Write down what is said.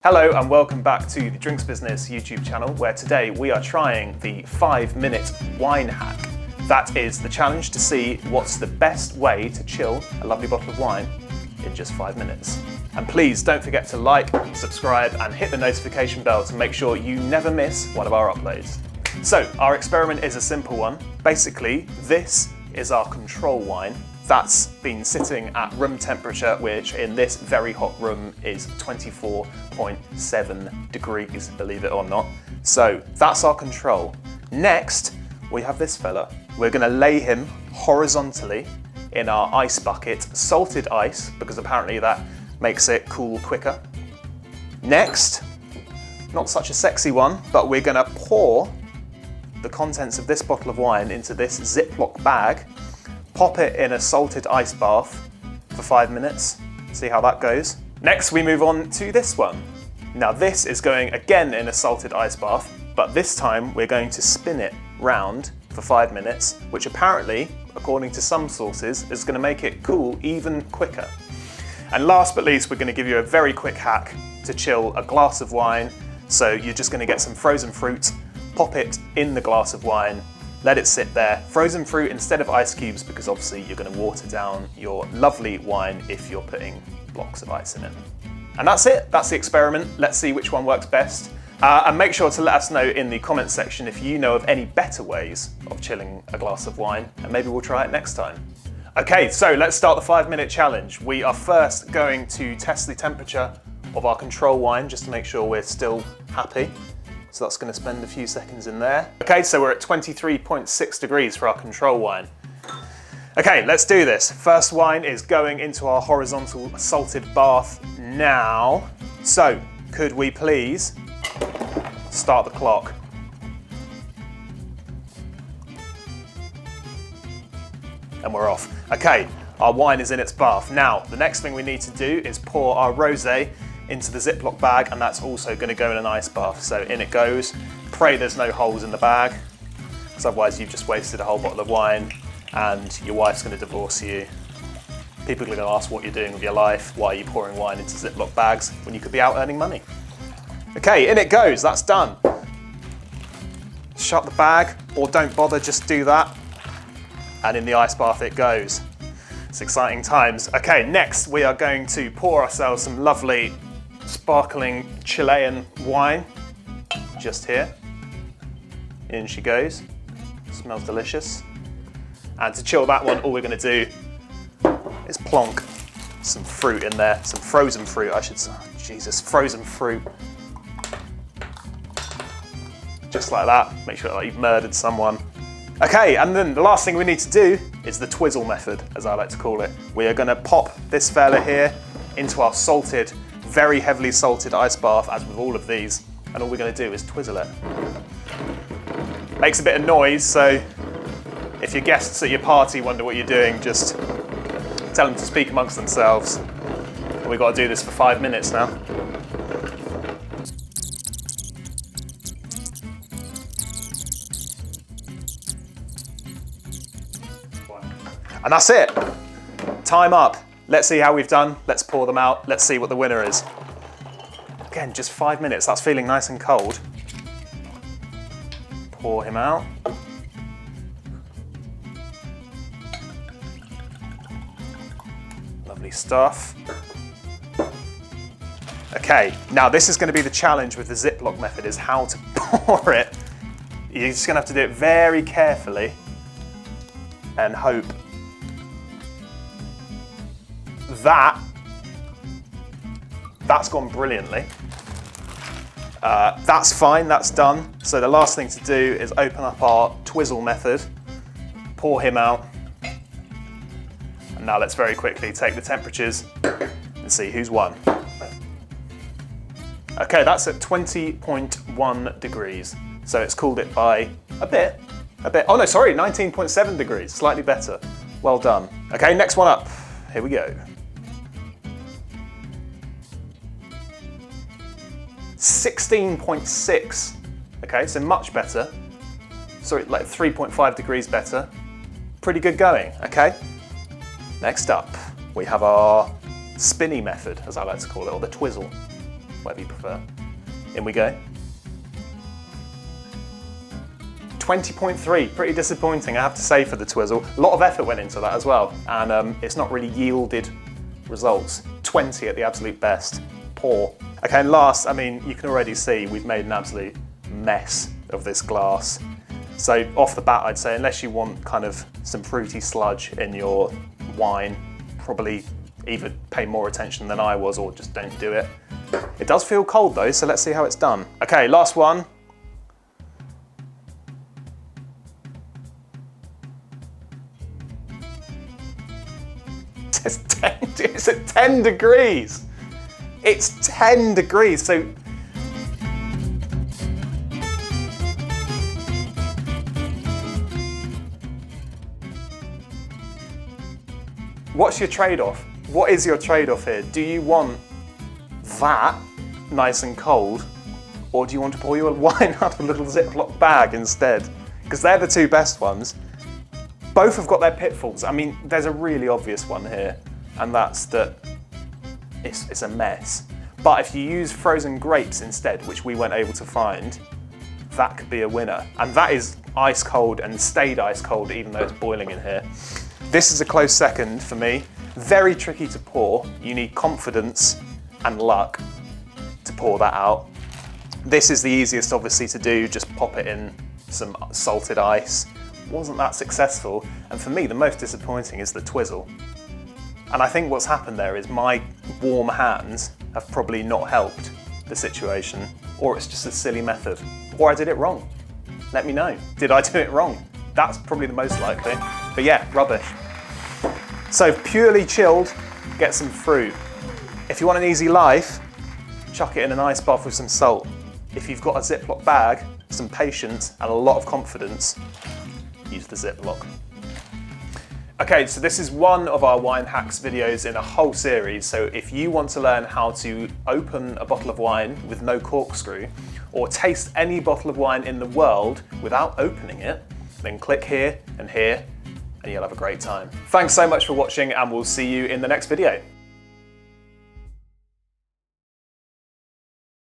Hello and welcome back to the Drinks Business YouTube channel, where today we are trying the 5-minute wine hack. That is the challenge to see what's the best way to chill a lovely bottle of wine in just 5 minutes. And please don't forget to like, subscribe and hit the notification bell to make sure you never miss one of our uploads. So our experiment is a simple one. Basically, this is our control wine. That's been sitting at room temperature, which in this very hot room is 24.7 degrees, believe it or not. So that's our control. Next, we have this fella. We're gonna lay him horizontally in our ice bucket, salted ice, because apparently that makes it cool quicker. Next, not such a sexy one, but we're gonna pour the contents of this bottle of wine into this Ziploc bag, pop it in a salted ice bath for 5 minutes, see how that goes. Next we move on to this one. Now this is going again in a salted ice bath, but this time we're going to spin it round for 5 minutes, which apparently, according to some sources, is going to make it cool even quicker. And last but least, we're going to give you a very quick hack to chill a glass of wine. So you're just going to get some frozen fruit, pop it in the glass of wine, let it sit there. Frozen fruit instead of ice cubes, because obviously you're going to water down your lovely wine if you're putting blocks of ice in it. And that's it, that's the experiment. Let's see which one works best. And make sure to let us know in the comments section if you know of any better ways of chilling a glass of wine, and maybe we'll try it next time. Okay, so let's start the 5-minute challenge. We are first going to test the temperature of our control wine just to make sure we're still happy. So that's going to spend a few seconds in there. Okay, so we're at 23.6 degrees for our control wine. Okay, let's do this. First wine is going into our horizontal salted bath now. So, could we please start the clock? And we're off. Okay, our wine is in its bath. Now, the next thing we need to do is pour our rosé into the Ziploc bag, and that's also going to go in an ice bath. So in it goes. Pray there's no holes in the bag, because otherwise you've just wasted a whole bottle of wine and your wife's going to divorce you. People are going to ask what you're doing with your life. Why are you pouring wine into Ziploc bags when you could be out earning money? Okay, in it goes, that's done. Shut the bag, or don't bother, just do that. And in the ice bath it goes. It's exciting times. Okay, next we are going to pour ourselves some lovely sparkling Chilean wine, just here. In she goes. Smells delicious. And to chill that one, all we're going to do is plonk some fruit in there, some frozen fruit, I should say. Jesus, frozen fruit. Just like that. Make sure that you've murdered someone. Okay, and then the last thing we need to do is the Twizzle Method, as I like to call it. We are going to pop this fella here into our salted, very heavily salted ice bath, as with all of these, and all we're going to do is twizzle it. Makes a bit of noise, so if your guests at your party wonder what you're doing, just tell them to speak amongst themselves. And we've got to do this for 5 minutes now. And that's it. Time up. Let's see how we've done. Let's pour them out. Let's see what the winner is. Again, just 5 minutes. That's feeling nice and cold. Pour him out. Lovely stuff. Okay, now this is going to be the challenge with the Ziploc method, is how to pour it. You're just going to have to do it very carefully and hope that's gone brilliantly. That's fine, that's done. So the last thing to do is open up our Twizzle Method, pour him out, and now let's very quickly take the temperatures and see who's won. Okay, that's at 20.1 degrees. So it's cooled it by a bit. Oh no, sorry, 19.7 degrees, slightly better. Well done. Okay, next one up. Here we go. 16.6. Okay, so much better. Sorry, like 3.5 degrees better. Pretty good going, okay? Next up, we have our spinny method, as I like to call it, or the twizzle. whatever you prefer. In we go. 20.3, pretty disappointing I have to say for the Twizzle. A lot of effort went into that as well, and it's not really yielded results. 20 at the absolute best, poor. Okay, and last, I mean, you can already see we've made an absolute mess of this glass. So off the bat, I'd say unless you want kind of some fruity sludge in your wine, probably either pay more attention than I was or just don't do it. It does feel cold though, so let's see how it's done. Okay, last one. It's at 10 degrees. It's 10 degrees, so what's your trade-off? What is your trade-off here? Do you want that nice and cold, or do you want to pour your wine out of a little Ziploc bag instead? Because they're the two best ones. Both have got their pitfalls. I mean, there's a really obvious one here, and that's that it's a mess. But if you use frozen grapes instead, which we weren't able to find, that could be a winner. And that is ice cold and stayed ice cold even though it's boiling in here. This is a close second for me. Very tricky to pour. You need confidence and luck to pour that out. This is the easiest obviously to do, just pop it in some salted ice. Wasn't that successful, and for me the most disappointing is the Twizzle. And I think what's happened there is my warm hands have probably not helped the situation, or it's just a silly method, or I did it wrong. Let me know, did I do it wrong? That's probably the most likely, but yeah, rubbish. So purely chilled, get some fruit. If you want an easy life, chuck it in an ice bath with some salt. If you've got a Ziploc bag, some patience and a lot of confidence, use the Ziploc. Okay, so this is one of our wine hacks videos in a whole series. So if you want to learn how to open a bottle of wine with no corkscrew, or taste any bottle of wine in the world without opening it, then click here and you'll have a great time. Thanks so much for watching, and we'll see you in the next video.